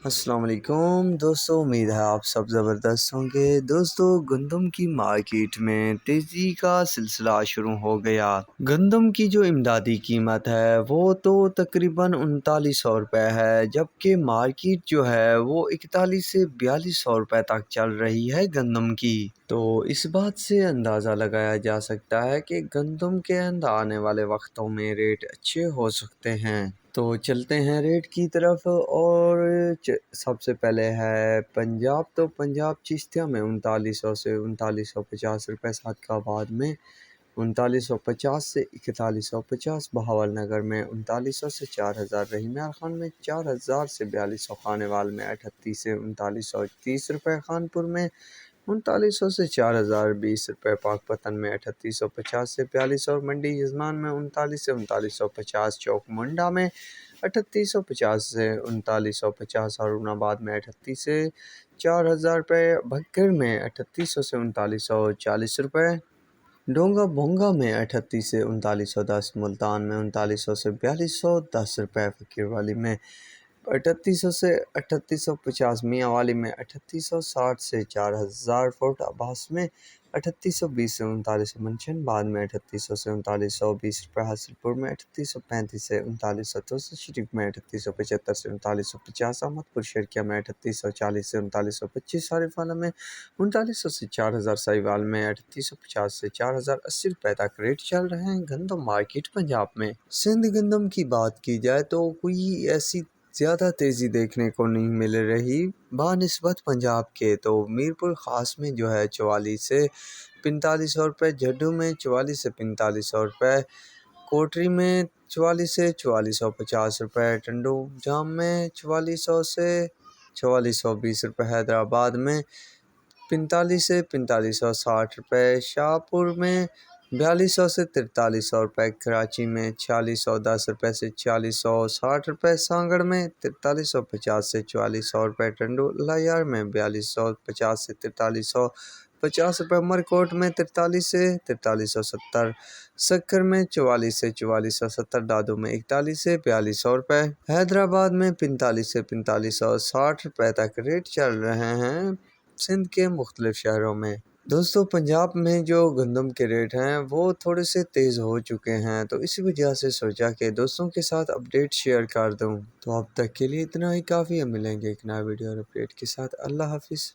السلام علیکم دوستو، امید ہے آپ سب زبردست ہوں گے۔ دوستو، گندم کی مارکیٹ میں تیزی کا سلسلہ شروع ہو گیا۔ گندم کی جو امدادی قیمت ہے وہ تو تقریباً 3900 روپے ہے، جبکہ مارکیٹ جو ہے وہ 41 سے 4200 روپے تک چل رہی ہے گندم کی۔ تو اس بات سے اندازہ لگایا جا سکتا ہے کہ گندم کے آنے والے وقتوں میں ریٹ اچھے ہو سکتے ہیں۔ تو چلتے ہیں ریٹ کی طرف، اور سب سے پہلے ہے پنجاب۔ تو پنجاب چشتیہ میں 3900 سے 3950 روپے، صادق آباد میں 3950 سے 4150، بہاول نگر میں 3900 سے 4000، رحیم یار خان میں 4000 سے 4200، خانے وال میں 38 سے 3930 روپے، خانپور میں 3900 سے 4020 روپے، پاک پتن میں 3850 سے 4200، منڈی یزمان میں 39 سے 3950، چوک منڈا میں 3850 سے 3950، ہارون آباد میں 38 سے 4000 روپے، بھکر میں 3800 سے 3940 روپے، ڈونگا بونگا میں 38 سے 3910، ملتان میں 3900 سے 4210 روپے، فقیر والی میں 3800 سے 3850، میاں والی میں 3860 سے 4000، فورٹ عباس میں 3820 سے 3900، منشن بعد میں 3800 سے 3920 روپے، حاصل پور میں 3835 سے 3900، توسط شریف میں 3875 سے 3950، احمد پور شرکیہ میں 3840 سے 3925، صارف والا میں 3900 سے 4000، ساہیوال میں 3850 سے 4080 روپے تک ریٹ چل رہے ہیں گندم مارکیٹ پنجاب میں۔ سندھ گندم کی بات کی جائے تو کوئی ایسی زیادہ تیزی دیکھنے کو نہیں مل رہی بنسبت پنجاب کے۔ تو میرپور خاص میں جو ہے 44 سے 4500 روپے، جڈو میں 44 سے 4500 روپے، کوٹری میں 44 سے 4450 روپے، ٹنڈو جام میں 4400 سے 4420 روپے، حیدرآباد میں 45 سے 4560 روپے، شاہپور میں 4200 سے 4300 روپے، کراچی میں 4610 روپے سے 4660 روپے، سانگڑ میں 4350 سے 4400 روپے، ٹنڈو لائیار میں 4250 سے 4350 روپے، مرکوٹ میں 43 سے 4370، سکر میں 44 سے 4470، دادو میں 41 سے 4200 روپے، حیدرآباد میں 45 سے 4560 روپے تک ریٹ چل رہے ہیں سندھ کے مختلف شہروں میں۔ دوستو، پنجاب میں جو گندم کے ریٹ ہیں وہ تھوڑے سے تیز ہو چکے ہیں، تو اسی وجہ سے سوچا کہ دوستوں کے ساتھ اپڈیٹ شیئر کر دوں۔ تو اب تک کے لیے اتنا ہی کافی ہے، ملیں گے ایک نیا ویڈیو اور اپڈیٹ کے ساتھ۔ اللہ حافظ۔